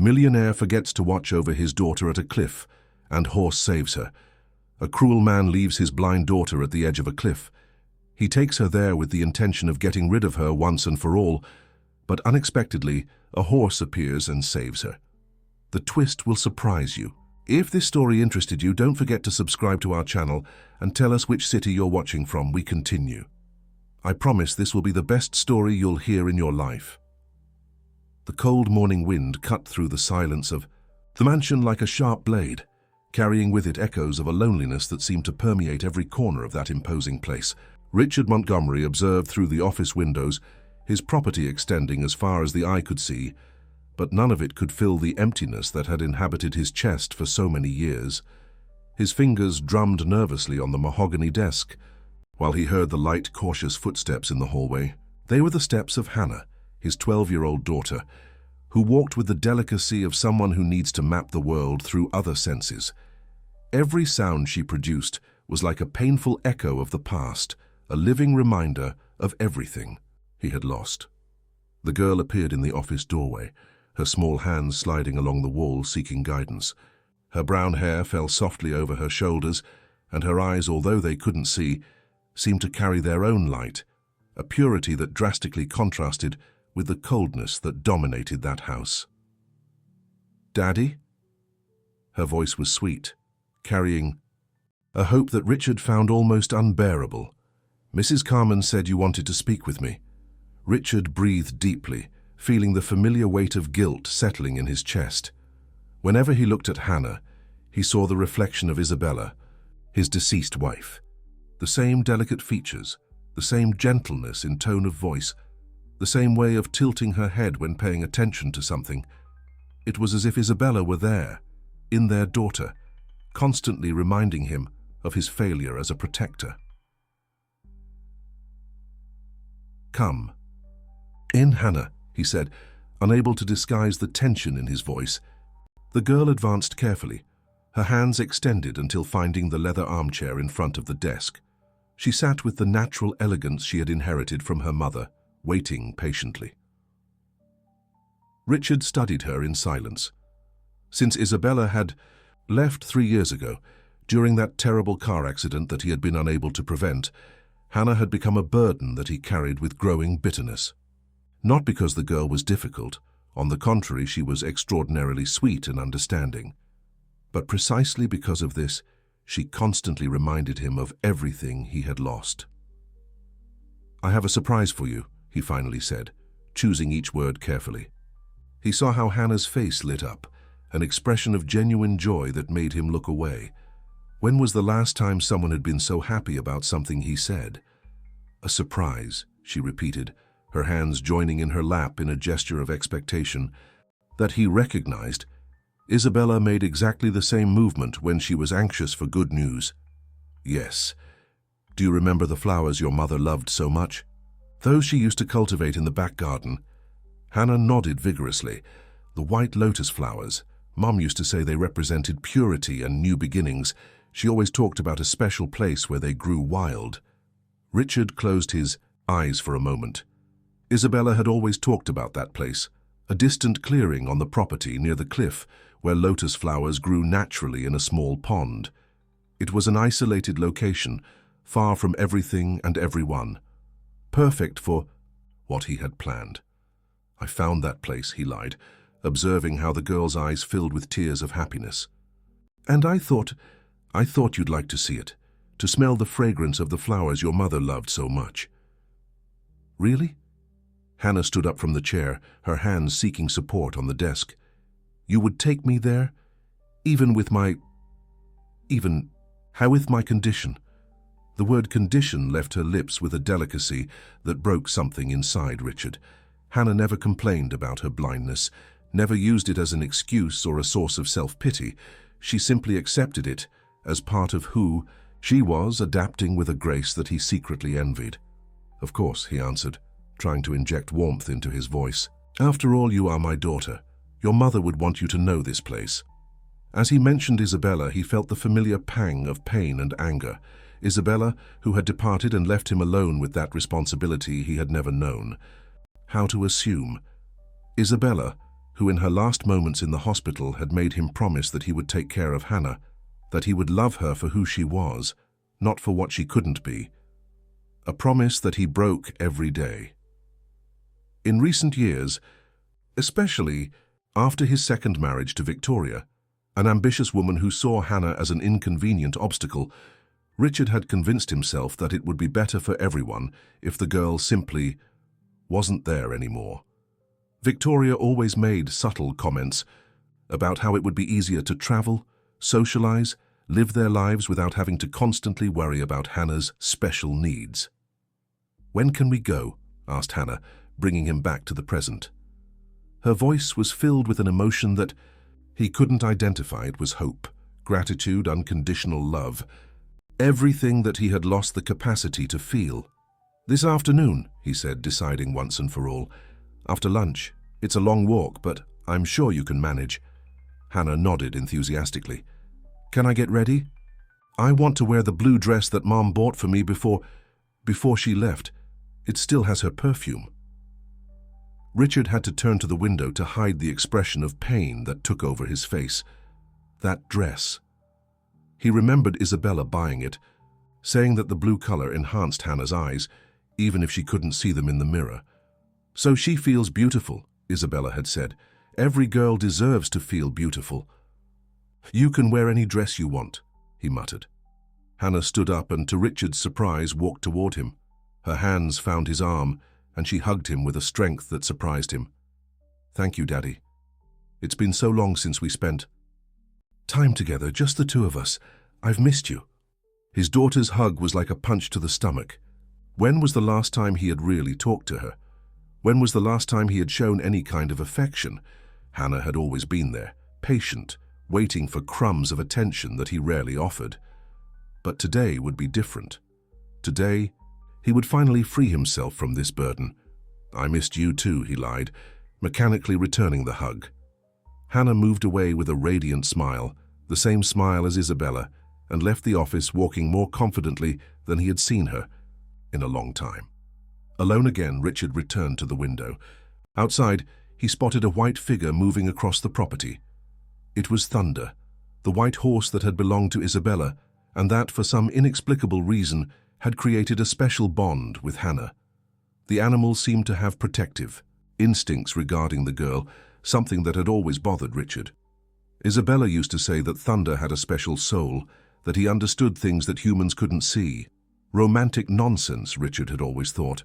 Millionaire forgets to watch over his daughter at a cliff, and Horse saves her. A cruel man leaves his blind daughter at the edge of a cliff. He takes her there with the intention of getting rid of her once and for all, but unexpectedly, a horse appears and saves her. The twist will surprise you. If this story interested you, don't forget to subscribe to our channel and tell us which city you're watching from. We continue. I promise this will be the best story you'll hear in your life. The cold morning wind cut through the silence of the mansion like a sharp blade, carrying with it echoes of a loneliness that seemed to permeate every corner of that imposing place. Richard Montgomery observed through the office windows, his property extending as far as the eye could see, but none of it could fill the emptiness that had inhabited his chest for so many years. His fingers drummed nervously on the mahogany desk, while he heard the light, cautious footsteps in the hallway. They were the steps of Hannah, his 12-year-old daughter, who walked with the delicacy of someone who needs to map the world through other senses. Every sound she produced was like a painful echo of the past, a living reminder of everything he had lost. The girl appeared in the office doorway, her small hands sliding along the wall seeking guidance. Her brown hair fell softly over her shoulders, and her eyes, although they couldn't see, seemed to carry their own light, a purity that drastically contrasted with the coldness that dominated that house. "Daddy?" Her voice was sweet, carrying a hope that Richard found almost unbearable. "Mrs. Carmen said you wanted to speak with me." Richard breathed deeply, feeling the familiar weight of guilt settling in his chest. Whenever he looked at Hannah, he saw the reflection of Isabella, his deceased wife. The same delicate features, the same gentleness in tone of voice, the same way of tilting her head when paying attention to something. It was as if Isabella were there, in their daughter, constantly reminding him of his failure as a protector. "Come." "In, Hannah," he said, unable to disguise the tension in his voice. The girl advanced carefully, her hands extended until finding the leather armchair in front of the desk. She sat with the natural elegance she had inherited from her mother, waiting patiently. Richard studied her in silence. Since Isabella had left 3 years ago, during that terrible car accident that he had been unable to prevent, Hannah had become a burden that he carried with growing bitterness. Not because the girl was difficult, on the contrary, she was extraordinarily sweet and understanding. But precisely because of this, she constantly reminded him of everything he had lost. "I have a surprise for you," he finally said, choosing each word carefully. He saw how Hannah's face lit up, an expression of genuine joy that made him look away. When was the last time someone had been so happy about something he said? "A surprise," she repeated, her hands joining in her lap in a gesture of expectation that he recognized. Isabella made exactly the same movement when she was anxious for good news. "Yes. Do you remember the flowers your mother loved so much? Those she used to cultivate in the back garden?" Hannah nodded vigorously. "The white lotus flowers. Mom used to say they represented purity and new beginnings. She always talked about a special place where they grew wild." Richard closed his eyes for a moment. Isabella had always talked about that place, a distant clearing on the property near the cliff where lotus flowers grew naturally in a small pond. It was an isolated location, far from everything and everyone, perfect for what he had planned. "I found that place," he lied, observing how the girl's eyes filled with tears of happiness. "And I thought you'd like to see it, to smell the fragrance of the flowers your mother loved so much." "Really?" Hannah stood up from the chair, her hands seeking support on the desk. "You would take me there? How with my condition?" The word condition left her lips with a delicacy that broke something inside Richard. Hannah never complained about her blindness, never used it as an excuse or a source of self-pity. She simply accepted it as part of who she was, adapting with a grace that he secretly envied. "Of course," he answered, trying to inject warmth into his voice. "After all, you are my daughter. Your mother would want you to know this place." As he mentioned Isabella, he felt the familiar pang of pain and anger. Isabella, who had departed and left him alone with that responsibility he had never known. How to assume? Isabella, who in her last moments in the hospital had made him promise that he would take care of Hannah, that he would love her for who she was, not for what she couldn't be. A promise that he broke every day. In recent years, especially after his second marriage to Victoria, an ambitious woman who saw Hannah as an inconvenient obstacle, Richard had convinced himself that it would be better for everyone if the girl simply wasn't there anymore. Victoria always made subtle comments about how it would be easier to travel, socialize, live their lives without having to constantly worry about Hannah's special needs. "When can we go?" asked Hannah, bringing him back to the present. Her voice was filled with an emotion that he couldn't identify. It was hope, gratitude, unconditional love, everything that he had lost the capacity to feel. "This afternoon," he said, deciding once and for all. "After lunch. It's a long walk, but I'm sure you can manage." Hannah nodded enthusiastically. "Can I get ready? I want to wear the blue dress that Mom bought for me before she left. It still has her perfume." Richard had to turn to the window to hide the expression of pain that took over his face. That dress. He remembered Isabella buying it, saying that the blue color enhanced Hannah's eyes, even if she couldn't see them in the mirror. "So she feels beautiful," Isabella had said. "Every girl deserves to feel beautiful." "You can wear any dress you want," he muttered. Hannah stood up and, to Richard's surprise, walked toward him. Her hands found his arm, and she hugged him with a strength that surprised him. "Thank you, Daddy. It's been so long since we spent time together, just the two of us. I've missed you." His daughter's hug was like a punch to the stomach. When was the last time he had really talked to her? When was the last time he had shown any kind of affection? Hannah had always been there, patient, waiting for crumbs of attention that he rarely offered. But today would be different. Today, he would finally free himself from this burden. "I missed you too," he lied, mechanically returning the hug. Hannah moved away with a radiant smile, the same smile as Isabella, and left the office walking more confidently than he had seen her in a long time. Alone again, Richard returned to the window. Outside, he spotted a white figure moving across the property. It was Thunder, the white horse that had belonged to Isabella, and that, for some inexplicable reason, had created a special bond with Hannah. The animal seemed to have protective instincts regarding the girl, something that had always bothered Richard. Isabella used to say that Thunder had a special soul, that he understood things that humans couldn't see. Romantic nonsense, Richard had always thought.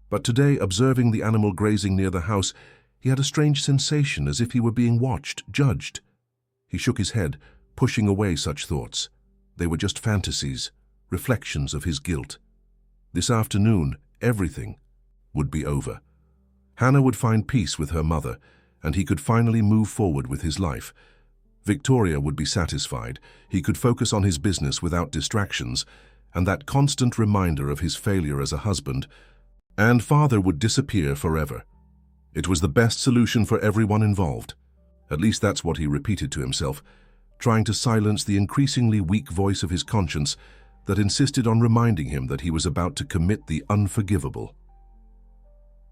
But today, observing the animal grazing near the house, he had a strange sensation, as if he were being watched, judged. He shook his head, pushing away such thoughts. They were just fantasies, reflections of his guilt. This afternoon, everything would be over. Hannah would find peace with her mother, and he could finally move forward with his life. Victoria would be satisfied. He could focus on his business without distractions, and that constant reminder of his failure as a husband and father would disappear forever. It was the best solution for everyone involved. At least that's what he repeated to himself, trying to silence the increasingly weak voice of his conscience that insisted on reminding him that he was about to commit the unforgivable.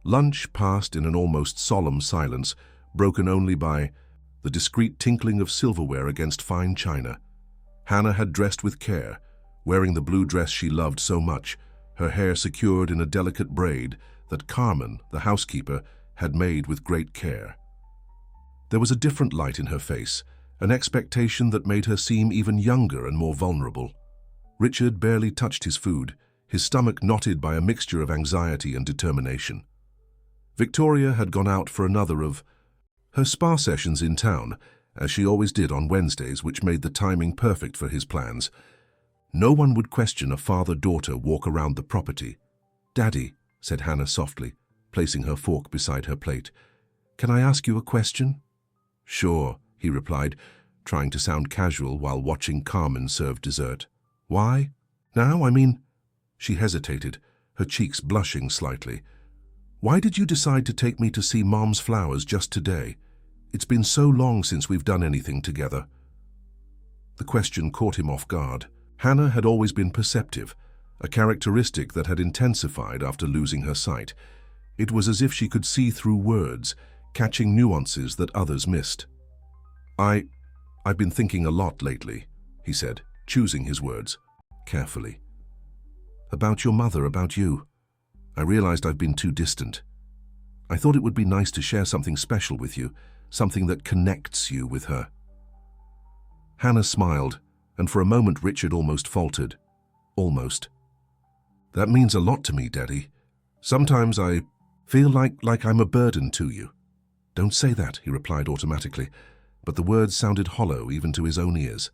Lunch passed in an almost solemn silence, broken only by the discreet tinkling of silverware against fine china. Hannah had dressed with care, wearing the blue dress she loved so much, her hair secured in a delicate braid that Carmen, the housekeeper, had made with great care. There was a different light in her face, an expectation that made her seem even younger and more vulnerable. Richard barely touched his food, his stomach knotted by a mixture of anxiety and determination. Victoria had gone out for another of her spa sessions in town, as she always did on Wednesdays, which made the timing perfect for his plans. No one would question a father-daughter walk around the property. "Daddy," said Hannah softly, placing her fork beside her plate, "can I ask you a question?" "Sure," he replied, trying to sound casual while watching Carmen serve dessert. "Why? Now, I mean—" She hesitated, her cheeks blushing slightly. "Why did you decide to take me to see Mom's flowers just today? It's been so long since we've done anything together." The question caught him off guard. Hannah had always been perceptive, a characteristic that had intensified after losing her sight. It was as if she could see through words, catching nuances that others missed. I've been thinking a lot lately, he said, choosing his words carefully. About your mother, about you. I realized I've been too distant. I thought it would be nice to share something special with you, something that connects you with her. Hannah smiled, and for a moment Richard almost faltered. Almost. That means a lot to me, Daddy. Sometimes I feel like I'm a burden to you. Don't say that, he replied automatically, but the words sounded hollow even to his own ears.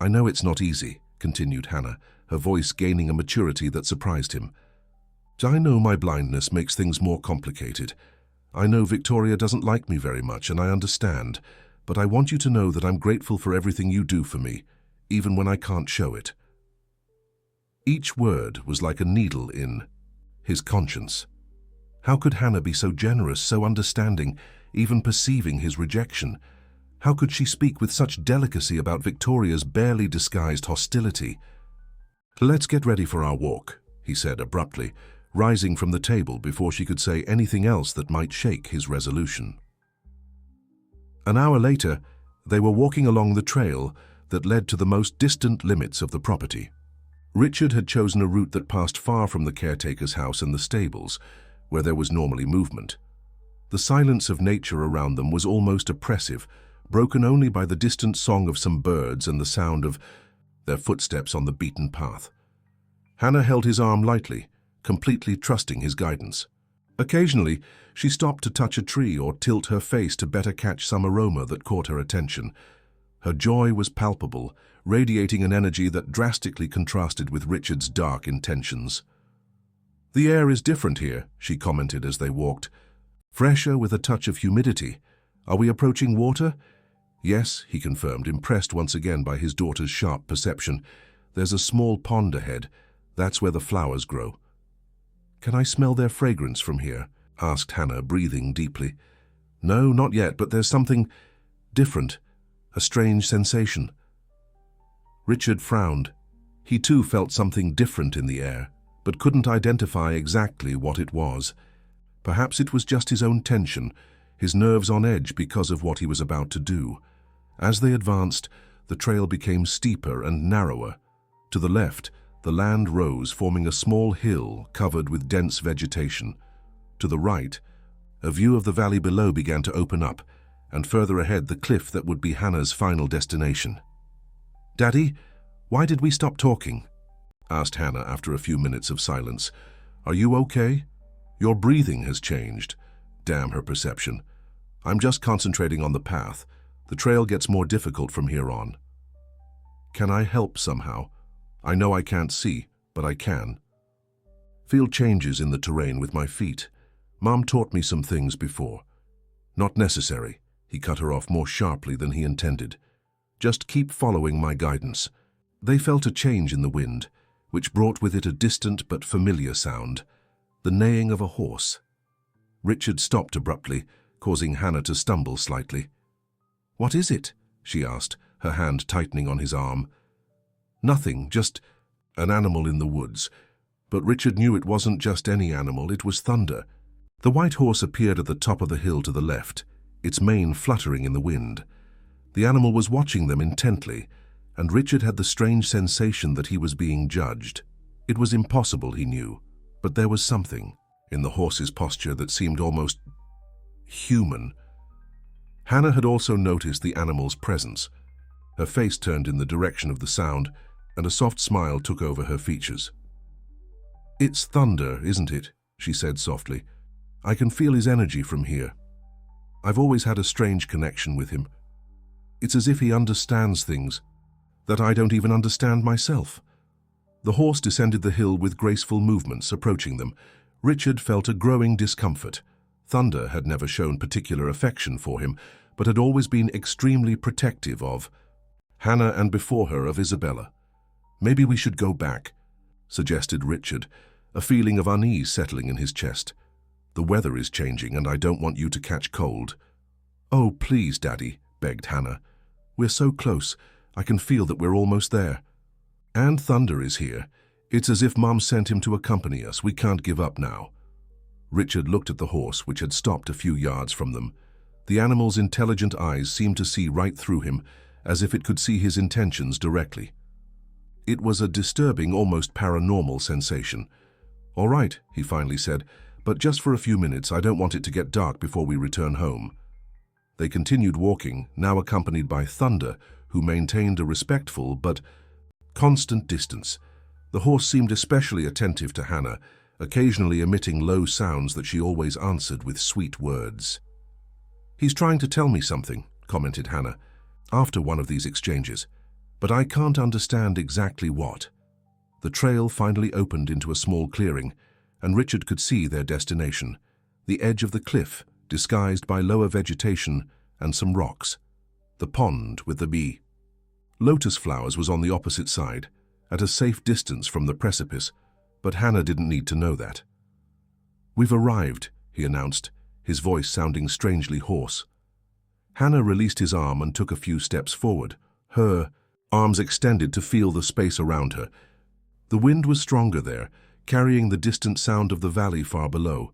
I know it's not easy, continued Hannah, her voice gaining a maturity that surprised him. I know my blindness makes things more complicated. I know Victoria doesn't like me very much, and I understand, but I want you to know that I'm grateful for everything you do for me, even when I can't show it. Each word was like a needle in his conscience. How could Hannah be so generous, so understanding, even perceiving his rejection? How could she speak with such delicacy about Victoria's barely disguised hostility? Let's get ready for our walk, he said abruptly, rising from the table before she could say anything else that might shake his resolution. An hour later, they were walking along the trail that led to the most distant limits of the property. Richard had chosen a route that passed far from the caretaker's house and the stables, where there was normally movement. The silence of nature around them was almost oppressive, broken only by the distant song of some birds and the sound of their footsteps on the beaten path. Hannah held his arm lightly, completely trusting his guidance. Occasionally, she stopped to touch a tree or tilt her face to better catch some aroma that caught her attention. Her joy was palpable, radiating an energy that drastically contrasted with Richard's dark intentions. The air is different here, she commented as they walked. Fresher with a touch of humidity. Are we approaching water? Yes, he confirmed, impressed once again by his daughter's sharp perception. There's a small pond ahead. That's where the flowers grow. Can I smell their fragrance from here? Asked Hannah, breathing deeply. No, not yet, but there's something different, a strange sensation. Richard frowned. He too felt something different in the air, but couldn't identify exactly what it was. Perhaps it was just his own tension, his nerves on edge because of what he was about to do. As they advanced, the trail became steeper and narrower. To the left, the land rose, forming a small hill covered with dense vegetation. To the right, a view of the valley below began to open up, and further ahead the cliff that would be Hannah's final destination. "Daddy, why did we stop talking?" asked Hannah after a few minutes of silence. "Are you okay? Your breathing has changed." Damn her perception. "I'm just concentrating on the path. The trail gets more difficult from here on." "Can I help somehow? I know I can't see, but I can. Feel changes in the terrain with my feet. Mom taught me some things before." "Not necessary," he cut her off more sharply than he intended. "Just keep following my guidance." They felt a change in the wind, which brought with it a distant but familiar sound, the neighing of a horse. Richard stopped abruptly, causing Hannah to stumble slightly. "What is it?" she asked, her hand tightening on his arm. "Nothing, just an animal in the woods." But Richard knew it wasn't just any animal, it was Thunder. The white horse appeared at the top of the hill to the left, its mane fluttering in the wind. The animal was watching them intently, and Richard had the strange sensation that he was being judged. It was impossible, he knew, but there was something in the horse's posture that seemed almost human. Hannah had also noticed the animal's presence. Her face turned in the direction of the sound, and a soft smile took over her features. "It's Thunder, isn't it?" she said softly. "I can feel his energy from here. I've always had a strange connection with him. It's as if he understands things that I don't even understand myself." The horse descended the hill with graceful movements, approaching them. Richard felt a growing discomfort. Thunder had never shown particular affection for him, but had always been extremely protective of Hannah and before her of Isabella. "Maybe we should go back," suggested Richard, a feeling of unease settling in his chest. "The weather is changing and I don't want you to catch cold." "Oh, please, Daddy," begged Hannah. "We're so close. I can feel that we're almost there. And Thunder is here. It's as if Mom sent him to accompany us. We can't give up now." Richard looked at the horse, which had stopped a few yards from them. The animal's intelligent eyes seemed to see right through him, as if it could see his intentions directly. It was a disturbing, almost paranormal sensation. "All right," he finally said, "but just for a few minutes. I don't want it to get dark before we return home." They continued walking, now accompanied by Thunder, who maintained a respectful but constant distance. The horse seemed especially attentive to Hannah, occasionally emitting low sounds that she always answered with sweet words. "He's trying to tell me something," commented Hannah, after one of these exchanges, "but I can't understand exactly what." The trail finally opened into a small clearing, and Richard could see their destination, the edge of the cliff, disguised by lower vegetation and some rocks. The pond with the bee. Lotus flowers was on the opposite side, at a safe distance from the precipice, but Hannah didn't need to know that. "We've arrived," he announced, his voice sounding strangely hoarse. Hannah released his arm and took a few steps forward, her arms extended to feel the space around her. The wind was stronger there, carrying the distant sound of the valley far below.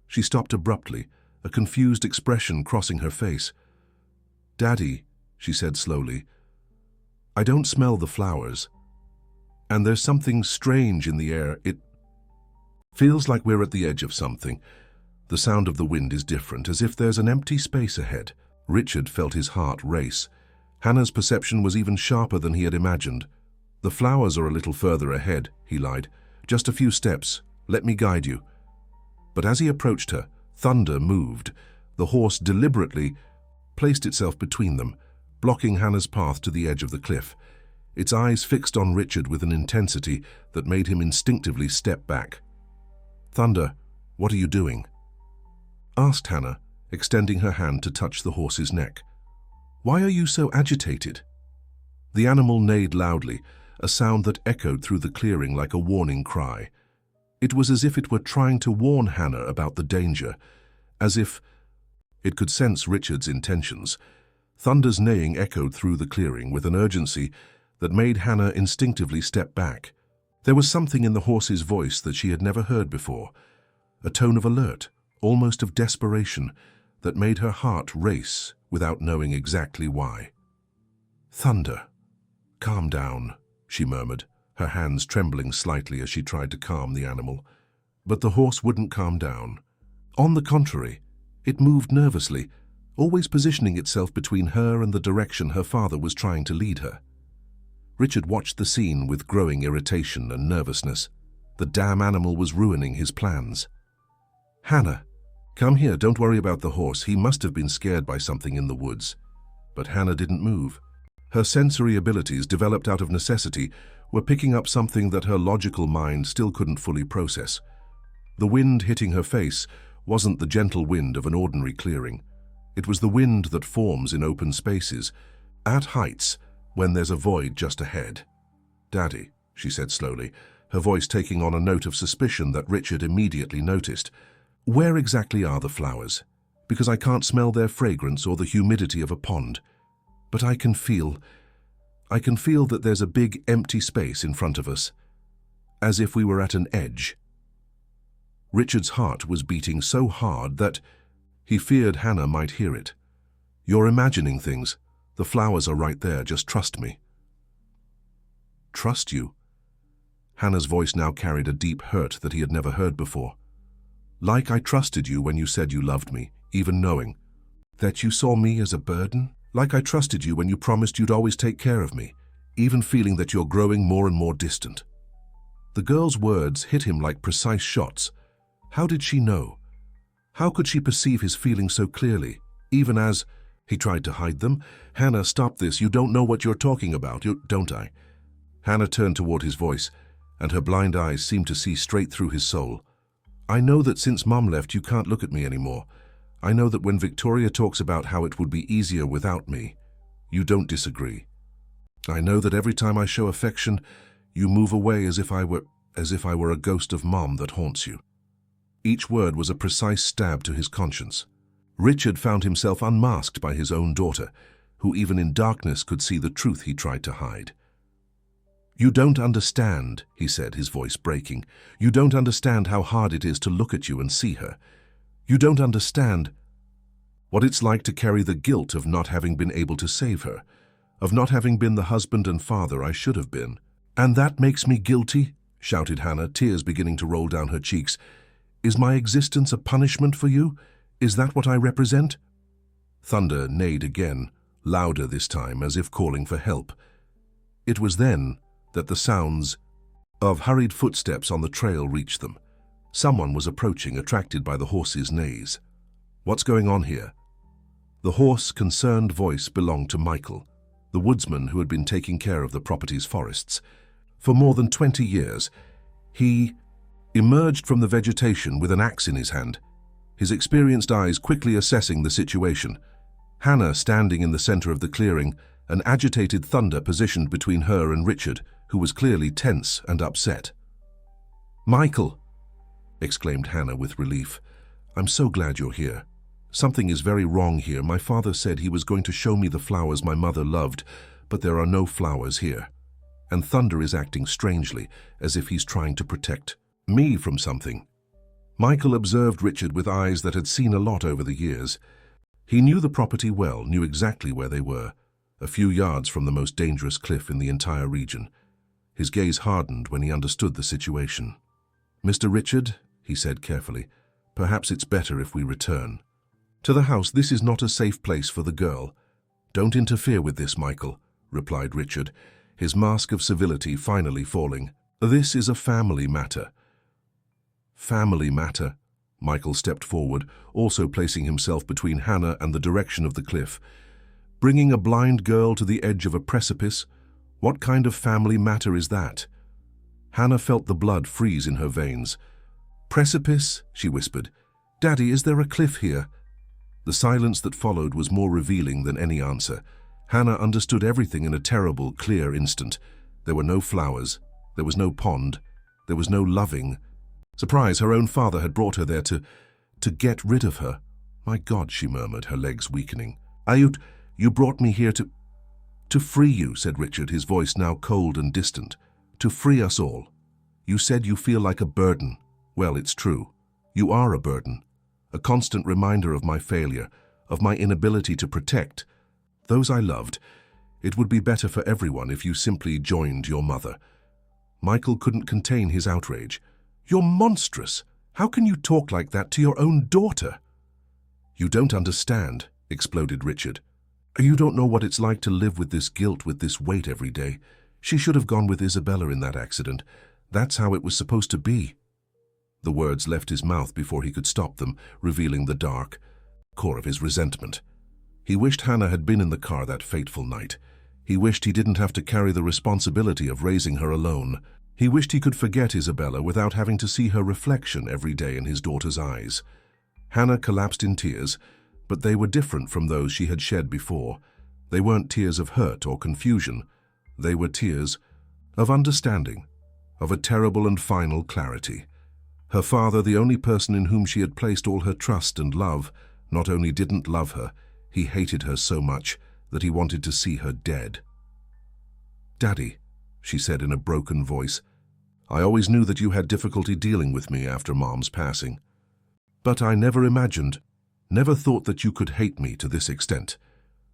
She stopped abruptly, a confused expression crossing her face. "Daddy," she said slowly, "I don't smell the flowers. And there's something strange in the air. It feels like we're at the edge of something. The sound of the wind is different, as if there's an empty space ahead." Richard felt his heart race. Hannah's perception was even sharper than he had imagined. "The flowers are a little further ahead," he lied. "Just a few steps. Let me guide you." But as he approached her, Thunder moved. The horse deliberately placed itself between them, blocking Hannah's path to the edge of the cliff. Its eyes fixed on Richard with an intensity that made him instinctively step back. "Thunder, what are you doing?" asked Hannah, extending her hand to touch the horse's neck. "Why are you so agitated?" The animal neighed loudly, a sound that echoed through the clearing like a warning cry. It was as if it were trying to warn Hannah about the danger, as if it could sense Richard's intentions. Thunder's neighing echoed through the clearing with an urgency that made Hannah instinctively step back. There was something in the horse's voice that she had never heard before, a tone of alert, almost of desperation, that made her heart race without knowing exactly why. "Thunder, calm down," she murmured, her hands trembling slightly as she tried to calm the animal. But the horse wouldn't calm down. On the contrary, it moved nervously, always positioning itself between her and the direction her father was trying to lead her. Richard watched the scene with growing irritation and nervousness. The damn animal was ruining his plans. "Hannah, come here, don't worry about the horse. He must have been scared by something in the woods." But Hannah didn't move. Her sensory abilities, developed out of necessity, were picking up something that her logical mind still couldn't fully process. The wind hitting her face wasn't the gentle wind of an ordinary clearing. It was the wind that forms in open spaces, at heights, when there's a void just ahead. "Daddy," she said slowly, her voice taking on a note of suspicion that Richard immediately noticed. "Where exactly are the flowers? Because I can't smell their fragrance or the humidity of a pond. But I can feel that there's a big empty space in front of us, as if we were at an edge." Richard's heart was beating so hard that he feared Hannah might hear it. "You're imagining things. The flowers are right there, just trust me." "Trust you?" Hannah's voice now carried a deep hurt that he had never heard before. "Like I trusted you when you said you loved me, even knowing that you saw me as a burden? Like I trusted you when you promised you'd always take care of me, even feeling that you're growing more and more distant?" The girl's words hit him like precise shots. How did she know? How could she perceive his feelings so clearly, even as he tried to hide them? "Hannah, stop this. You don't know what you're talking about, don't I?" Hannah turned toward his voice, and her blind eyes seemed to see straight through his soul. "I know that since Mom left, you can't look at me anymore. I know that when Victoria talks about how it would be easier without me, you don't disagree. I know that every time I show affection, you move away as if I were a ghost of Mom that haunts you." Each word was a precise stab to his conscience. Richard found himself unmasked by his own daughter, who even in darkness could see the truth he tried to hide. "You don't understand," he said, his voice breaking. "You don't understand how hard it is to look at you and see her. You don't understand what it's like to carry the guilt of not having been able to save her, of not having been the husband and father I should have been." "And that makes me guilty?" shouted Hannah, tears beginning to roll down her cheeks. "Is my existence a punishment for you? Is that what I represent?" Thunder neighed again, louder this time, as if calling for help. It was then that the sounds of hurried footsteps on the trail reached them. Someone was approaching, attracted by the horse's neighs. "What's going on here?" The hoarse, concerned voice belonged to Michael, the woodsman who had been taking care of the property's forests. For more than 20 years, he emerged from the vegetation with an axe in his hand, his experienced eyes quickly assessing the situation. Hannah standing in the center of the clearing, an agitated Thunder positioned between her and Richard, who was clearly tense and upset. "Michael!" exclaimed Hannah with relief. "I'm so glad you're here. Something is very wrong here. My father said he was going to show me the flowers my mother loved, but there are no flowers here. And Thunder is acting strangely, as if he's trying to protect me from something." Michael observed Richard with eyes that had seen a lot over the years. He knew the property well, knew exactly where they were, a few yards from the most dangerous cliff in the entire region. His gaze hardened when he understood the situation. "Mr. Richard," he said carefully, "perhaps it's better if we return to the house. This is not a safe place for the girl." "Don't interfere with this, Michael," replied Richard, his mask of civility finally falling. "This is a family matter." "Family matter?" Michael stepped forward, also placing himself between Hannah and the direction of the cliff. "Bringing a blind girl to the edge of a precipice? What kind of family matter is that?" Hannah felt the blood freeze in her veins. "Precipice?" she whispered. "Daddy, is there a cliff here?" The silence that followed was more revealing than any answer. Hannah understood everything in a terrible, clear instant. There were no flowers. There was no pond. There was no loving. Surprise, her own father had brought her there to get rid of her. "My God," she murmured, her legs weakening. You brought me here to free you," said Richard, his voice now cold and distant. "To free us all. You said you feel like a burden. Well, it's true. You are a burden. A constant reminder of my failure, of my inability to protect those I loved. It would be better for everyone if you simply joined your mother." Michael couldn't contain his outrage. "You're monstrous. How can you talk like that to your own daughter?" "You don't understand," exploded Richard. "You don't know what it's like to live with this guilt, with this weight every day. She should have gone with Isabella in that accident. That's how it was supposed to be." The words left his mouth before he could stop them, revealing the dark core of his resentment. He wished Hannah had been in the car that fateful night. He wished he didn't have to carry the responsibility of raising her alone. He wished he could forget Isabella without having to see her reflection every day in his daughter's eyes. Hannah collapsed in tears, but they were different from those she had shed before. They weren't tears of hurt or confusion. They were tears of understanding, of a terrible and final clarity. Her father, the only person in whom she had placed all her trust and love, not only didn't love her, he hated her so much that he wanted to see her dead. "Daddy," she said in a broken voice, "I always knew that you had difficulty dealing with me after Mom's passing. But I never imagined, never thought that you could hate me to this extent."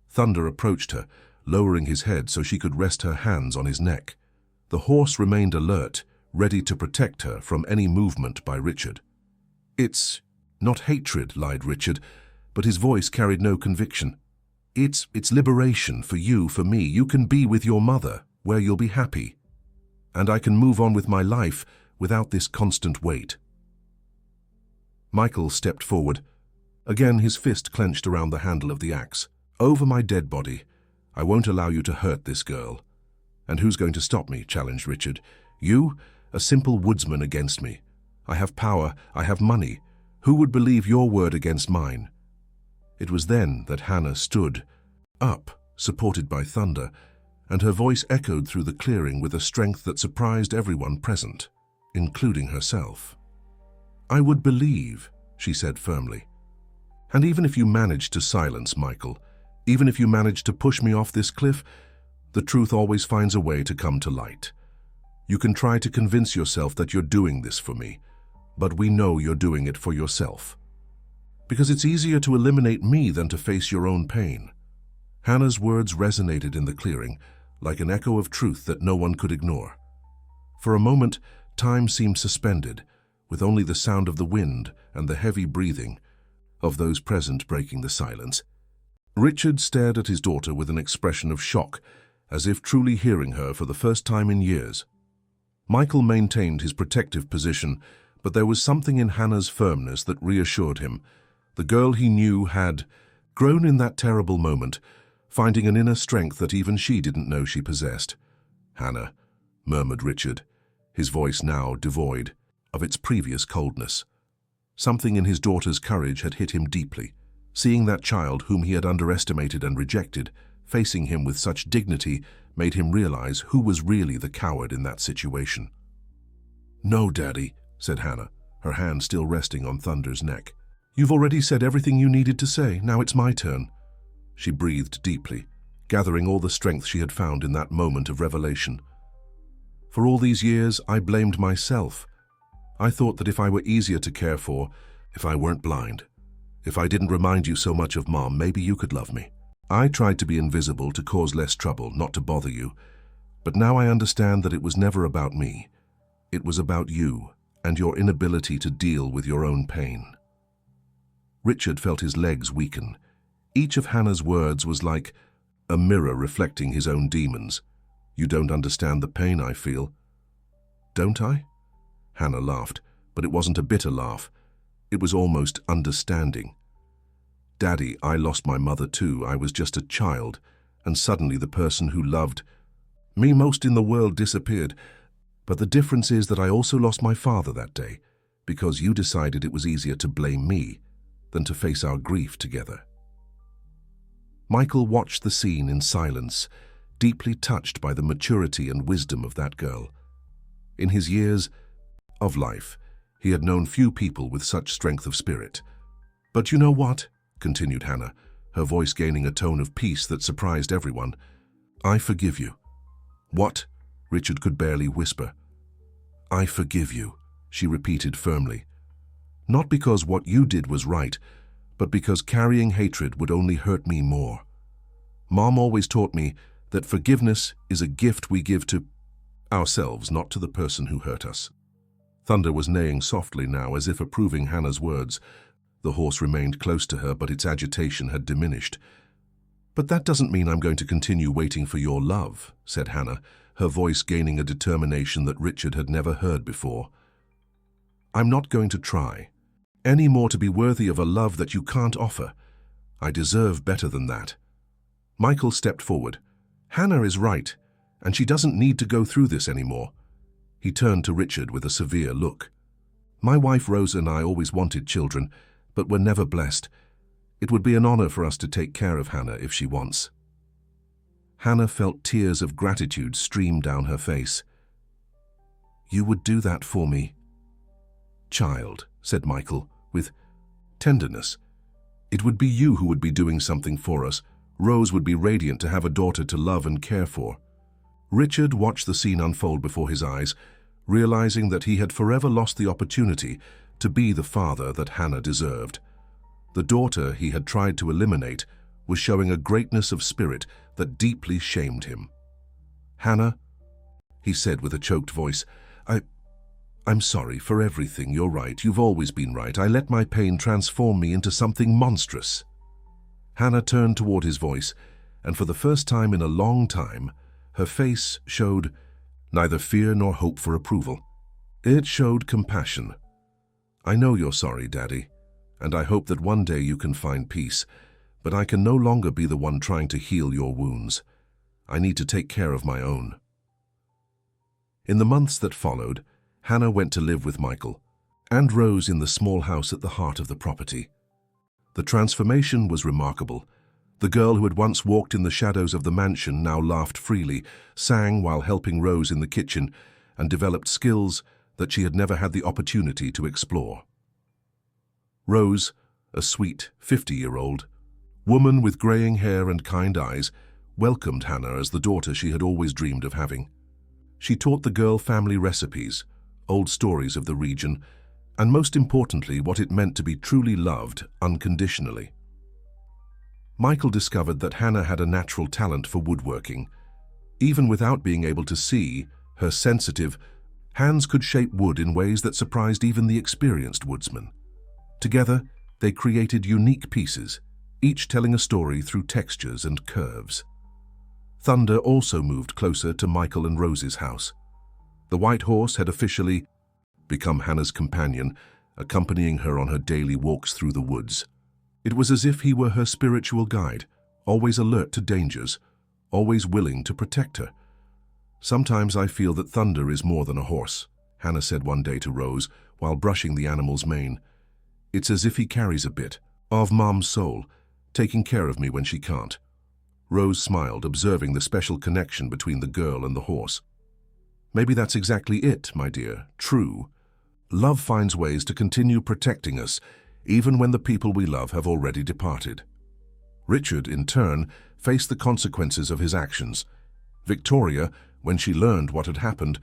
Thunder approached her, lowering his head so she could rest her hands on his neck. The horse remained alert, ready to protect her from any movement by Richard. "It's not hatred," lied Richard, but his voice carried no conviction. It's liberation for you, for me. You can be with your mother, where you'll be happy. And I can move on with my life without this constant weight." Michael stepped forward. Again, his fist clenched around the handle of the axe. "Over my dead body. I won't allow you to hurt this girl." "And who's going to stop me?" challenged Richard. "You? A simple woodsman against me. I have power, I have money. Who would believe your word against mine?" It was then that Hannah stood up, supported by Thunder, and her voice echoed through the clearing with a strength that surprised everyone present, including herself. "I would believe," she said firmly. "And even if you managed to silence Michael, even if you managed to push me off this cliff, the truth always finds a way to come to light. You can try to convince yourself that you're doing this for me, but we know you're doing it for yourself. Because it's easier to eliminate me than to face your own pain." Hannah's words resonated in the clearing, like an echo of truth that no one could ignore. For a moment, time seemed suspended, with only the sound of the wind and the heavy breathing of those present breaking the silence. Richard stared at his daughter with an expression of shock, as if truly hearing her for the first time in years. Michael maintained his protective position, but there was something in Hannah's firmness that reassured him. The girl he knew had grown in that terrible moment, finding an inner strength that even she didn't know she possessed. "Hannah," murmured Richard, his voice now devoid of its previous coldness. Something in his daughter's courage had hit him deeply. Seeing that child whom he had underestimated and rejected, facing him with such dignity, made him realize who was really the coward in that situation. "No, Daddy," said Hannah, her hand still resting on Thunder's neck. "You've already said everything you needed to say. Now it's my turn." She breathed deeply, gathering all the strength she had found in that moment of revelation. "For all these years, I blamed myself. I thought that if I were easier to care for, if I weren't blind, if I didn't remind you so much of Mom, maybe you could love me. I tried to be invisible to cause less trouble, not to bother you. But now I understand that it was never about me. It was about you and your inability to deal with your own pain." Richard felt his legs weaken. Each of Hannah's words was like a mirror reflecting his own demons. "You don't understand the pain I feel." "Don't I?" Hannah laughed, but it wasn't a bitter laugh. It was almost understanding. "Daddy, I lost my mother too. I was just a child, and suddenly the person who loved me most in the world disappeared. But the difference is that I also lost my father that day, because you decided it was easier to blame me than to face our grief together." Michael watched the scene in silence, deeply touched by the maturity and wisdom of that girl. In his years of life, he had known few people with such strength of spirit. "But you know what?" continued Hannah, her voice gaining a tone of peace that surprised everyone. "I forgive you." "What?" Richard could barely whisper. "I forgive you," she repeated firmly. "Not because what you did was right, but because carrying hatred would only hurt me more. Mom always taught me that forgiveness is a gift we give to ourselves, not to the person who hurt us." Thunder was neighing softly now, as if approving Hannah's words. The horse remained close to her, but its agitation had diminished. "But that doesn't mean I'm going to continue waiting for your love," said Hannah, her voice gaining a determination that Richard had never heard before. "I'm not going to try any more to be worthy of a love that you can't offer. I deserve better than that." Michael stepped forward. "Hannah is right, and she doesn't need to go through this anymore." He turned to Richard with a severe look. "My wife Rose and I always wanted children, but were never blessed. It would be an honor for us to take care of Hannah if she wants." Hannah felt tears of gratitude stream down her face. "You would do that for me?" "Child," said Michael, with tenderness. "It would be you who would be doing something for us. Rose would be radiant to have a daughter to love and care for." Richard watched the scene unfold before his eyes, realizing that he had forever lost the opportunity to be the father that Hannah deserved. The daughter he had tried to eliminate was showing a greatness of spirit that deeply shamed him. "Hannah," he said with a choked voice, I'm sorry for everything. You're right. You've always been right. I let my pain transform me into something monstrous." Hannah turned toward his voice, and for the first time in a long time, her face showed neither fear nor hope for approval. It showed compassion. "I know you're sorry, Daddy, and I hope that one day you can find peace, but I can no longer be the one trying to heal your wounds. I need to take care of my own." In the months that followed, Hannah went to live with Michael and Rose in the small house at the heart of the property. The transformation was remarkable. The girl who had once walked in the shadows of the mansion now laughed freely, sang while helping Rose in the kitchen, and developed skills that she had never had the opportunity to explore. Rose, a sweet 50-year-old woman with graying hair and kind eyes, welcomed Hannah as the daughter she had always dreamed of having. She taught the girl family recipes, old stories of the region, and most importantly, what it meant to be truly loved unconditionally. Michael discovered that Hannah had a natural talent for woodworking. Even without being able to see, her sensitive hands could shape wood in ways that surprised even the experienced woodsman. Together, they created unique pieces, each telling a story through textures and curves. Thunder also moved closer to Michael and Rose's house. The white horse had officially become Hannah's companion, accompanying her on her daily walks through the woods. It was as if he were her spiritual guide, always alert to dangers, always willing to protect her. "Sometimes I feel that Thunder is more than a horse," Hannah said one day to Rose while brushing the animal's mane. "It's as if he carries a bit of Mom's soul, taking care of me when she can't." Rose smiled, observing the special connection between the girl and the horse. "Maybe that's exactly it, my dear. True. Love finds ways to continue protecting us, even when the people we love have already departed." Richard, in turn, faced the consequences of his actions. Victoria, when she learned what had happened,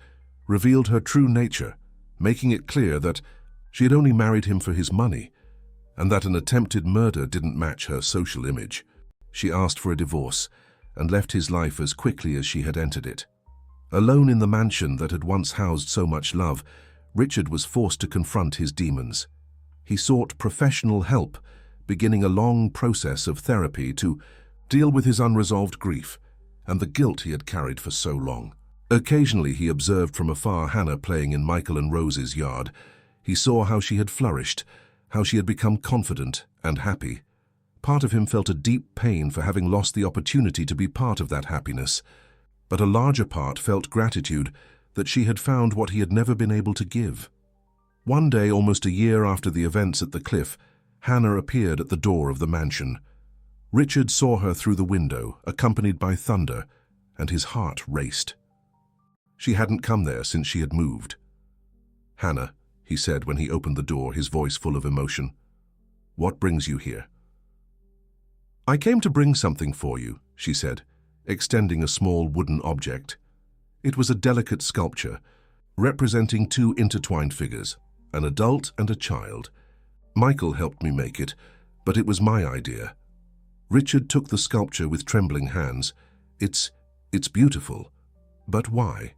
revealed her true nature, making it clear that she had only married him for his money, and that an attempted murder didn't match her social image. She asked for a divorce and left his life as quickly as she had entered it. Alone in the mansion that had once housed so much love, Richard was forced to confront his demons. He sought professional help, beginning a long process of therapy to deal with his unresolved grief and the guilt he had carried for so long. Occasionally he observed from afar Hannah playing in Michael and Rose's yard. He saw how she had flourished, how she had become confident and happy. Part of him felt a deep pain for having lost the opportunity to be part of that happiness, but a larger part felt gratitude that she had found what he had never been able to give. One day, almost a year after the events at the cliff, Hannah appeared at the door of the mansion. Richard saw her through the window, accompanied by Thunder, and his heart raced. She hadn't come there since she had moved. "Hannah," he said when he opened the door, his voice full of emotion, "what brings you here?" "I came to bring something for you," she said, extending a small wooden object. It was a delicate sculpture, representing two intertwined figures, an adult and a child. Michael helped me make it, but it was my idea. Richard took the sculpture with trembling hands. It's beautiful. But why?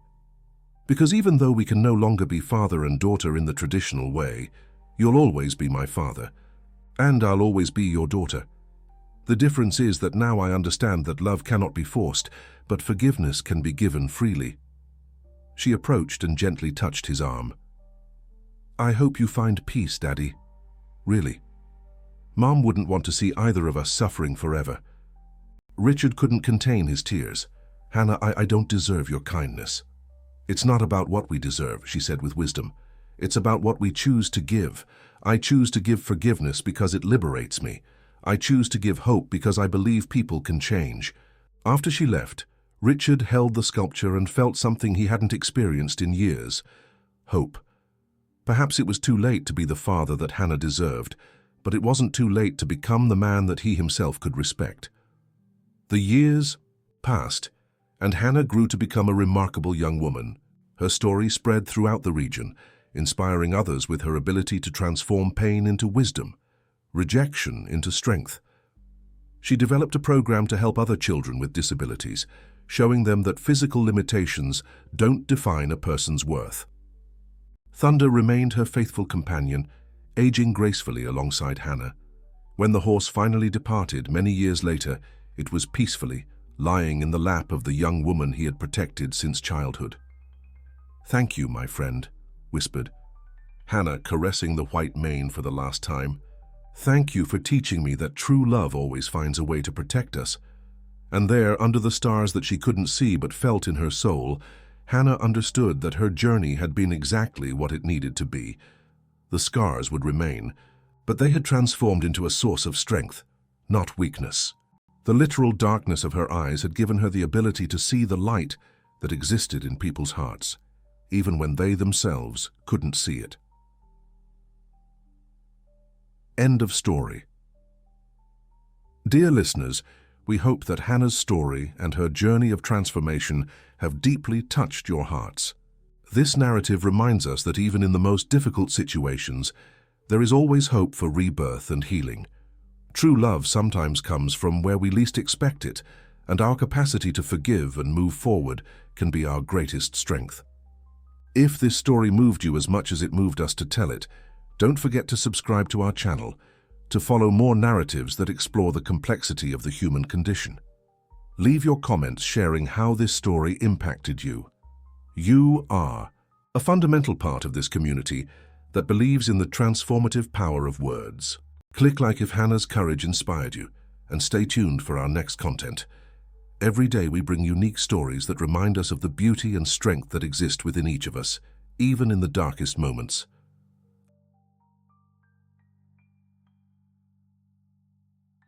Because even though we can no longer be father and daughter in the traditional way, you'll always be my father, and I'll always be your daughter. The difference is that now I understand that love cannot be forced, but forgiveness can be given freely." She approached and gently touched his arm. "I hope you find peace, Daddy. Really. Mom wouldn't want to see either of us suffering forever." Richard couldn't contain his tears. "Hannah, I don't deserve your kindness." "It's not about what we deserve," she said with wisdom. "It's about what we choose to give. I choose to give forgiveness because it liberates me. I choose to give hope because I believe people can change." After she left, Richard held the sculpture and felt something he hadn't experienced in years: hope. Perhaps it was too late to be the father that Hannah deserved, but it wasn't too late to become the man that he himself could respect. The years passed, and Hannah grew to become a remarkable young woman. Her story spread throughout the region, inspiring others with her ability to transform pain into wisdom, rejection into strength. She developed a program to help other children with disabilities, showing them that physical limitations don't define a person's worth. Thunder remained her faithful companion, aging gracefully alongside Hannah. When the horse finally departed many years later, it was peacefully, lying in the lap of the young woman he had protected since childhood. "Thank you, my friend," whispered Hannah, caressing the white mane for the last time. "Thank you for teaching me that true love always finds a way to protect us." And there, under the stars that she couldn't see but felt in her soul, Hannah understood that her journey had been exactly what it needed to be. The scars would remain, but they had transformed into a source of strength, not weakness. The literal darkness of her eyes had given her the ability to see the light that existed in people's hearts, even when they themselves couldn't see it. End of story. Dear listeners, we hope that Hannah's story and her journey of transformation have deeply touched your hearts. This narrative reminds us that even in the most difficult situations, there is always hope for rebirth and healing. True love sometimes comes from where we least expect it, and our capacity to forgive and move forward can be our greatest strength. If this story moved you as much as it moved us to tell it, don't forget to subscribe to our channel to follow more narratives that explore the complexity of the human condition. Leave your comments sharing how this story impacted you. You are a fundamental part of this community that believes in the transformative power of words. Click like if Hannah's courage inspired you, and stay tuned for our next content. Every day we bring unique stories that remind us of the beauty and strength that exist within each of us, even in the darkest moments.